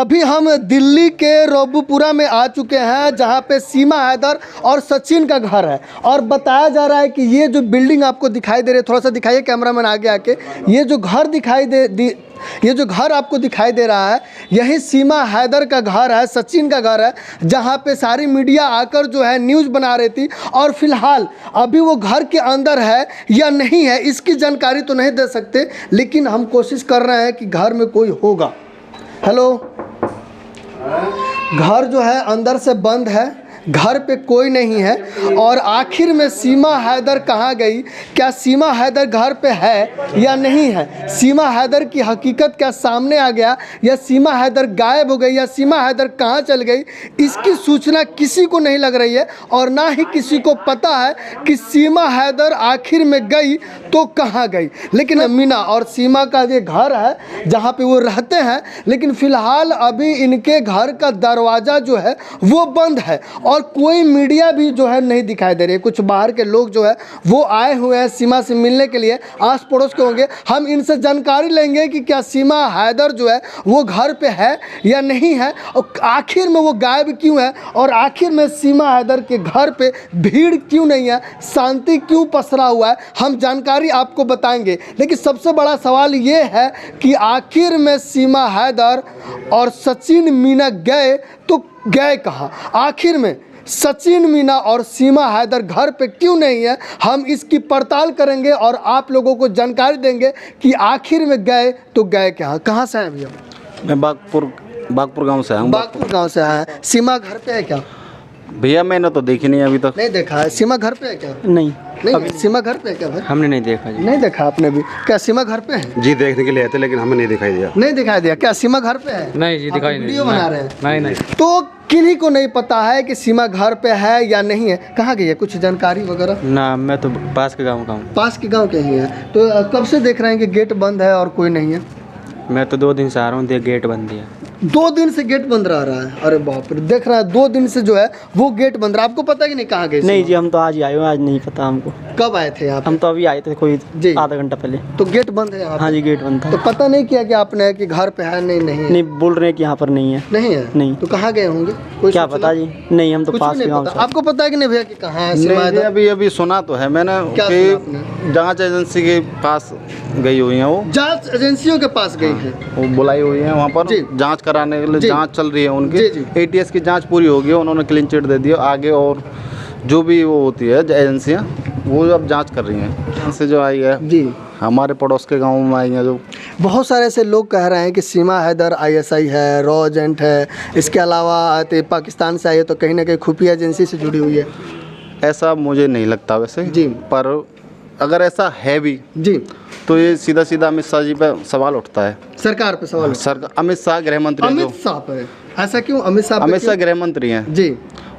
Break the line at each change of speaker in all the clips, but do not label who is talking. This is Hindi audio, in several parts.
अभी हम दिल्ली के रोबूपुरा में आ चुके हैं जहां पे सीमा हैदर और सचिन का घर है। और बताया जा रहा है कि ये जो बिल्डिंग आपको दिखाई दे रही है, थोड़ा सा दिखाइए कैमरामैन आगे आके, ये जो घर आपको दिखाई दे रहा है यही सीमा हैदर का घर है, सचिन का घर है, जहां पे सारी मीडिया आकर जो है न्यूज़ बना रही थी। और फिलहाल अभी वो घर के अंदर है या नहीं है इसकी जानकारी तो नहीं दे सकते, लेकिन हम कोशिश कर रहे हैं कि घर में कोई होगा। हेलो, घर जो है अंदर से बंद है, घर पे कोई नहीं है। और आखिर में सीमा हैदर कहाँ गई? क्या सीमा हैदर घर पे है या नहीं है? सीमा हैदर की हकीकत क्या सामने आ गया, या सीमा हैदर गायब हो गई, या सीमा हैदर कहाँ चल गई? इसकी सूचना किसी को नहीं लग रही है और ना ही किसी को पता है कि सीमा हैदर आखिर में गई तो कहाँ गई। लेकिन मीना और सीमा का ये घर है जहाँ पे वो रहते हैं, लेकिन फ़िलहाल अभी इनके घर का दरवाज़ा जो है वो बंद है और कोई मीडिया भी जो है नहीं दिखाई दे रही है। कुछ बाहर के लोग जो है वो आए हुए हैं सीमा से मिलने के लिए, आस पड़ोस के होंगे। हम इनसे जानकारी लेंगे कि क्या सीमा हैदर जो है वो घर पे है या नहीं है, और आखिर में वो गायब क्यों है, और आखिर में सीमा हैदर के घर पे भीड़ क्यों नहीं है, शांति क्यों पसरा हुआ है, हम जानकारी आपको बताएंगे। लेकिन सबसे बड़ा सवाल ये है कि आखिर में सीमा हैदर और सचिन मीना गए तो गए कहाँ? आखिर में सचिन मीना और सीमा हैदर घर पे क्यों नहीं है? हम इसकी पड़ताल करेंगे और आप लोगों को जानकारी देंगे कि आखिर में गए तो गए कहाँ से हैं भैया?
मैं बागपुर गांव से हूँ।
बागपुर गांव से आए हैं। सीमा घर पे है क्या?
भैया मैंने तो देखी नहीं अभी तक।
नहीं देखा है। सीमा घर पे है क्या?
नहीं
सीमा घर पे है क्या भाई?
हमने नहीं देखा जी।
नहीं देखा आपने भी? क्या सीमा घर पे है?
जी देखने के लिए आए थे लेकिन हमें नहीं दिखाई दिया।
नहीं दिखाई दिया। क्या सीमा घर पे है?
नहीं जी, दिखाई नहीं।
वीडियो बना रहे हैं?
नहीं।
तो किन्हीं को नहीं पता है कि सीमा घर पे है या नहीं है? कहाँ गई है? कुछ जानकारी वगैरह?
ना, मैं तो पास के गांव का हूँ।
पास के गांव के ही है। तो कब से देख रहे हैं कि गेट बंद है और कोई नहीं है?
मैं तो 2 दिन से आ रहा हूँ, गेट बंद दिया।
2 दिन से गेट बंद रह रहा है? अरे बाप रे, देख रहा है 2 दिन से जो है वो गेट बंद रहा है। आपको पता है कि नहीं कहाँ गए?
नहीं जी, हम तो आज ही आए हो, आज नहीं पता हमको।
कब आए थे आप?
हम तो अभी आए थे, कोई
जी।
आधा घंटा पहले।
तो गेट बंद है यहाँ पे?
हाँ जी, गेट बंद था।
तो पता नहीं किया कि आपने कि घर पे है? नहीं है।
नहीं, बोल रहे हैं कि यहाँ पर नहीं है।
नहीं है?
नहीं।
तो कहाँ गए होंगे? कोई
क्या
सूचना?
पता जी, नहीं, हम तो
कुछ
पास
भी
के
नहीं
गाँव
पता।
से।
आपको पता है कि नहीं भैया कि कहाँ है सीमा
नहीं,
हैदर?
अभी सुना तो है मैंने
क्या
कि
सुना आपने?
जांच एजेंसी के पास गई हुई है, वो
जांच एजेंसियों के पास गई है।
वो बुलाई हुई है वहाँ पर
जी।
जांच कराने के लिए।
जी।
जांच चल रही है उनकी।
जी।
ATS की जांच पूरी हो गई, उन्होंने क्लीन चिट दे दिया। आगे और जो भी वो होती है एजेंसियाँ वो अब जांच कर रही हैं। यहाँ से जो आई है
जी,
हमारे पड़ोस के गाँव में आई है जो।
बहुत सारे ऐसे लोग कह रहे हैं कि सीमा हैदर ISI है, रॉ एजेंट है, इसके अलावा पाकिस्तान से आई है तो कहीं ना कहीं खुफिया एजेंसी से जुड़ी हुई है।
ऐसा मुझे नहीं लगता वैसे
जी।
पर अगर ऐसा है भी
जी,
तो ये सीधा सीधा अमित शाह जी पे सवाल उठता है।
सरकार पे सवाल।
सरकार, अमित शाह गृह मंत्री हैं जो।
अमित शाह पे? ऐसा क्यों? अमित शाह पे
अमित शाह
क्यों?
गृह मंत्री हैं
जी।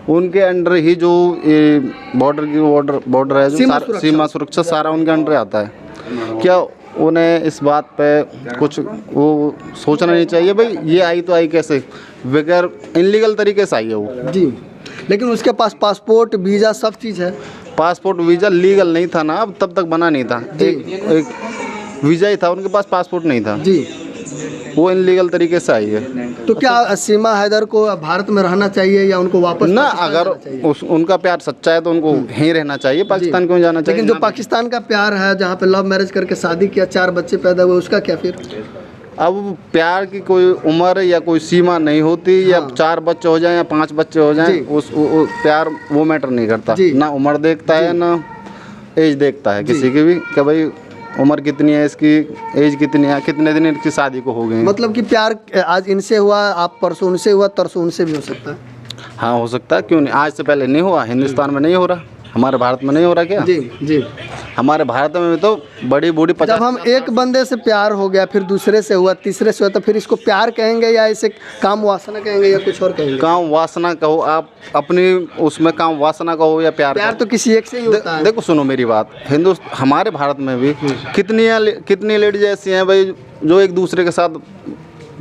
उनके अंडर ही जो बॉर्डर है जो सीमा सुरक्षा सारा उनके अंडर आता है। क्या उन्हें इस बात पे कुछ वो सोचना नहीं चाहिए? भाई ये आई तो आई कैसे, बगैर इनलीगल तरीके से आई है वो।
जी, लेकिन उसके पास पासपोर्ट वीज़ा सब चीज़ है।
पासपोर्ट वीज़ा लीगल नहीं था ना, अब तब तक बना नहीं था। एक वीज़ा ही था उनके पास, पासपोर्ट नहीं था
जी।
वो इनलीगल तरीके से आई है।
तो क्या सीमा हैदर को भारत में रहना चाहिए या उनको वापस
ना,
पाकिस्तान
अगर
जाना चाहिए?
उनका प्यार सच्चा है तो उनको यहीं रहना चाहिए, पाकिस्तान क्यों जाना चाहिए?
लेकिन जो पाकिस्तान का प्यार है, जहाँ पे लव मैरिज करके शादी किया, 4 बच्चे पैदा हुए, उसका क्या फिर?
अब प्यार की कोई उम्र या कोई सीमा नहीं होती। या 4 बच्चे हो जाएं या 5 बच्चे हो जाएं, उस प्यार वो मैटर नहीं करता। ना उम्र देखता है ना एज देखता है किसी की भी, कि भाई उम्र कितनी है इसकी, एज कितनी है, कितने दिन इसकी शादी को हो गए।
मतलब कि प्यार आज इनसे हुआ, आप परसों उनसे हुआ, तरसों उनसे भी हो सकता है।
हाँ हो सकता है, क्यों नहीं। आज से पहले नहीं हुआ, हिंदुस्तान में नहीं हो रहा, हमारे भारत में नहीं हो रहा क्या?
जी जी।
हमारे भारत में तो बड़ी बूढ़ी 50।
जब हम एक बंदे से प्यार हो गया, फिर दूसरे से हुआ, तीसरे से हुआ, तो फिर इसको प्यार कहेंगे या इसे काम वासना कहेंगे या कुछ और कहेंगे?
काम वासना कहो आप अपनी, उसमें काम वासना कहो या प्यार
तो किसी एक से ही होता है।
देखो सुनो मेरी बात, हमारे भारत में भी कितनी लेडीज ऐसी हैं भाई जो एक दूसरे के साथ,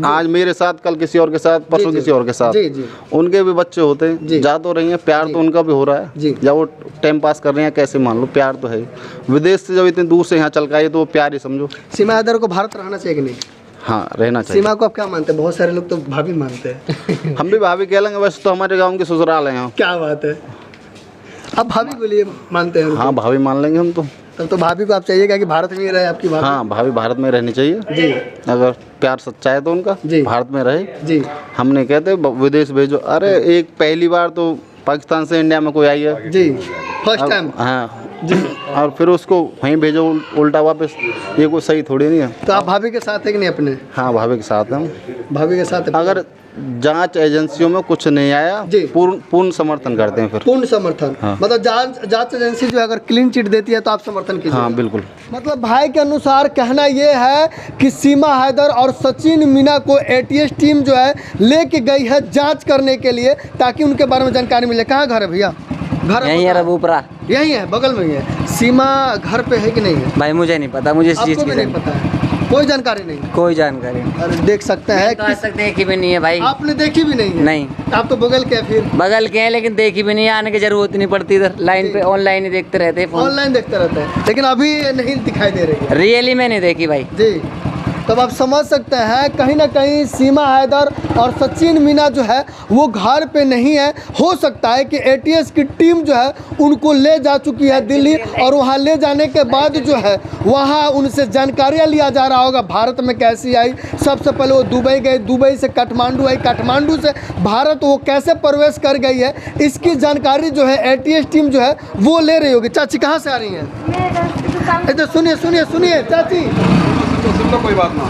आज मेरे साथ, कल किसी और के साथ, परसों किसी और के साथ, उनके भी बच्चे होते हैं, जा तो रही हैं, प्यार तो उनका भी हो रहा है। जब वो टाइम पास कर रहे हैं कैसे मान लो, प्यार तो है। विदेश से जब इतने दूर से यहाँ चल के आए तो वो प्यार ही समझो।
सीमा हैदर को भारत रहना चाहिए कि नहीं?
हाँ रहना चाहिए।
सीमा को आप क्या मानते हैं? बहुत सारे लोग तो भाभी मानते हैं।
हम भी भाभी कह लेंगे, वैसे तो हमारे गांव के ससुराल हैं यहाँ।
क्या बात है, आप भाभी को लिए मानते हैं?
हाँ भाभी मान लेंगे हम तो।
तब तो भाभी को आप चाहिएगा कि भारत में ही रहे आपकी भाभी।
हाँ भाभी भारत में रहनी चाहिए
जी।
अगर प्यार सच्चा है तो उनका
जी।
भारत में रहे
जी।
हम नहीं कहते विदेश भेजो। अरे एक पहली बार तो पाकिस्तान से इंडिया में कोई आई है
जी, फर्स्ट टाइम।
हाँ जी, और फिर उसको वहीं भेजो उल्टा वापस, ये कोई सही थोड़ी नहीं है।
तो आप भाभी के साथ है कि नहीं अपने?
हाँ भाभी के साथ हैं।
भाभी के साथ है।
अगर जांच एजेंसियों में कुछ नहीं आया
जी।
पूर्ण समर्थन करते हैं फिर।
पूर्ण समर्थन।
हाँ।
मतलब जांच एजेंसी जो है अगर क्लीन चिट देती है तो आप समर्थन कीजिए?
हाँ बिल्कुल।
मतलब भाई के अनुसार कहना ये है कि सीमा हैदर और सचिन मीना को एटीएस टीम जो है लेके गई है जांच करने के लिए, ताकि उनके बारे में जानकारी मिले। कहाँ घर है भैया? घर
यहीं है रबूपरा।
यही है, बगल में ही है। सीमा घर पे है कि नहीं है?
भाई मुझे नहीं पता, मुझे इस चीज़
आपको भी
की
नहीं पता है? कोई जानकारी नहीं?
कोई जानकारी नहीं।
अरे देख सकते हैं
तो आज तक देखी भी नहीं है भाई।
आपने देखी भी नहीं है?
नहीं।
आप तो बगल के हैं फिर।
बगल के हैं लेकिन देखी भी नहीं है, आने की जरूरत नहीं पड़ती इधर। लाइन पे ऑनलाइन ही देखते रहते हैं फोन।
ऑनलाइन देखते रहते हैं, लेकिन अभी नहीं दिखाई दे रही है।
रियली में नहीं देखी भाई।
जी, तब आप समझ सकते हैं कहीं ना कहीं सीमा हैदर और सचिन मीना जो है वो घर पे नहीं है। हो सकता है कि एटीएस की टीम जो है उनको ले जा चुकी है दिल्ली, और वहाँ ले जाने के बाद जो है वहाँ उनसे जानकारियाँ लिया जा रहा होगा भारत में कैसी आई। सबसे पहले वो दुबई गए, दुबई से काठमांडू आई, काठमांडू से भारत वो कैसे प्रवेश कर गई है, इसकी जानकारी जो है एटीएस टीम जो है वो ले रही होगी। चाची कहाँ से आ रही हैं? इधर सुनिए सुनिए सुनिए चाची।
कोई बात ना,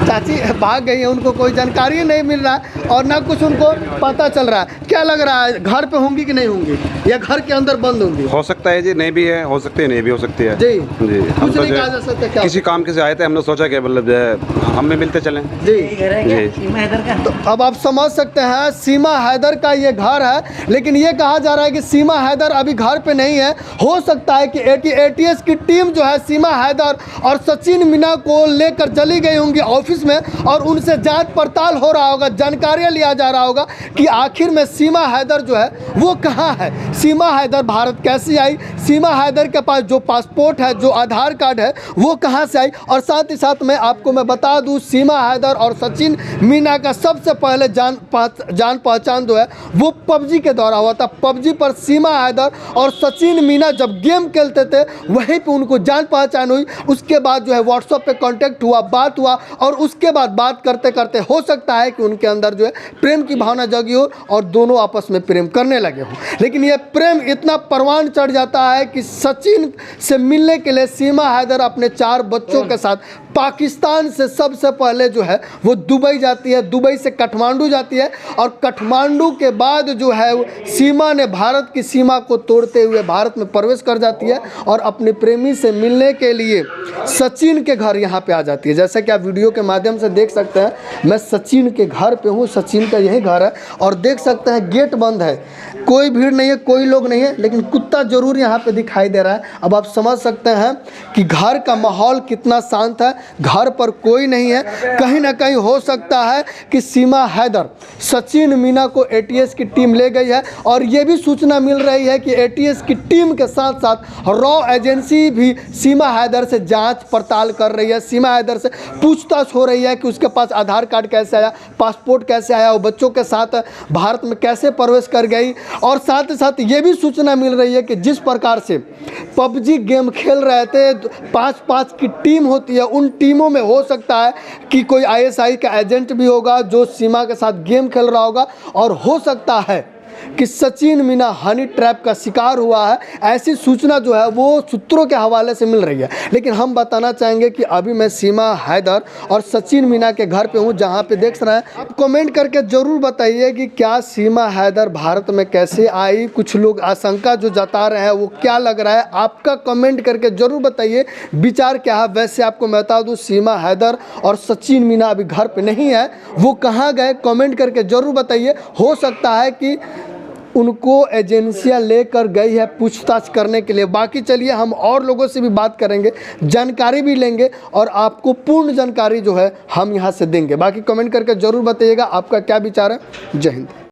चाची भाग गई है, उनको कोई जानकारी नहीं मिल रहा है और ना कुछ उनको पता चल रहा है। क्या लग रहा है, घर पे होंगी कि नहीं होंगी, या घर के अंदर बंद होंगी?
हो सकता है जी, नहीं भी है, हो सकती है नहीं भी हो सकती है
जी
जी। हम
कुछ
तो
नहीं कहा जा सकता। क्या
किसी काम के से आए थे, हमने सोचा कि मतलब जो है हम भी मिलते चलें
जी।
जी।
तो अब आप समझ सकते हैं सीमा हैदर का ये घर है, लेकिन ये कहा जा रहा है कि सीमा हैदर अभी घर पे नहीं है। हो सकता है कि एटीएस की टीम जो है सीमा हैदर और सचिन मीना को लेकर चली गई होंगी ऑफिस में, और उनसे जांच पड़ताल हो रहा होगा, जानकारियां लिया जा रहा होगा कि आखिर में सीमा हैदर जो है वो कहाँ है, सीमा हैदर भारत कैसी आई, सीमा हैदर के पास जो पासपोर्ट है, जो आधार कार्ड है, वो कहाँ से आई। और साथ ही साथ मैं आपको बता दूं, सीमा हैदर और सचिन मीना का सबसे पहले जान पहचान जो है वो पबजी के दौरान हुआ था। पबजी पर सीमा हैदर और सचिन मीना जब गेम खेलते थे वहीं पे उनको जान पहचान हुई। उसके बाद जो है व्हाट्सएप पे कांटेक्ट हुआ, बात हुआ, और उसके बाद बात करते करते हो सकता है कि उनके अंदर जो है प्रेम की भावना जगी हो और दोनों आपस में प्रेम करने लगे हो। लेकिन यह प्रेम इतना परवान चढ़ जाता है कि सचिन से मिलने के लिए सीमा हैदर अपने 4 बच्चों के साथ पाकिस्तान से सबसे पहले जो है वो दुबई जाती है, दुबई से काठमांडू जाती है, और काठमांडू के बाद जो है सीमा ने भारत की सीमा को तोड़ते हुए भारत में प्रवेश कर जाती है और अपने प्रेमी से मिलने के लिए सचिन के घर यहाँ पे आ जाती है। जैसा कि आप वीडियो के माध्यम से देख सकते हैं, मैं सचिन के घर पे हूँ, सचिन का यही घर है, और देख सकते हैं गेट बंद है, कोई भीड़ नहीं है, कोई लोग नहीं है, लेकिन कुत्ता जरूर यहाँ पे दिखाई दे रहा है। अब आप समझ सकते हैं कि घर का माहौल कितना शांत है, घर पर कोई नहीं है। कहीं ना कहीं हो सकता है कि सीमा हैदर सचिन मीना को एटीएस की टीम ले गई है, और ये भी सूचना मिल रही है कि एटीएस की टीम के साथ साथ रॉ एजेंसी भी सीमा हैदर से जांच पड़ताल कर रही है। सीमा हैदर से पूछताछ हो रही है कि उसके पास आधार कार्ड कैसे आया, पासपोर्ट कैसे आया, वो बच्चों के साथ भारत में कैसे प्रवेश कर गई। और साथ ही साथ ये भी सूचना मिल रही है कि जिस प्रकार से पबजी गेम खेल रहे थे, 5-5 की टीम होती है, उन टीमों में हो सकता है कि कोई आईएसआई का एजेंट भी होगा जो सीमा के साथ गेम खेल रहा होगा, और हो सकता है कि सचिन मीना हनी ट्रैप का शिकार हुआ है। ऐसी सूचना जो है वो सूत्रों के हवाले से मिल रही है। लेकिन हम बताना चाहेंगे कि अभी मैं सीमा हैदर और सचिन मीना के घर पे हूँ, जहाँ पे देख रहे हैं। आप कमेंट करके ज़रूर बताइए कि क्या सीमा हैदर भारत में कैसे आई। कुछ लोग आशंका जो जता रहे हैं वो क्या लग रहा है, आपका कमेंट करके ज़रूर बताइए विचार क्या है। वैसे आपको मैं बता दूँ, सीमा हैदर और सचिन मीना अभी घर पर नहीं है, वो कहाँ गए कमेंट करके ज़रूर बताइए। हो सकता है कि उनको एजेंसियां लेकर गई है पूछताछ करने के लिए। बाकी चलिए हम और लोगों से भी बात करेंगे, जानकारी भी लेंगे, और आपको पूर्ण जानकारी जो है हम यहाँ से देंगे। बाकी कमेंट करके ज़रूर बताइएगा आपका क्या विचार है। जय हिंद।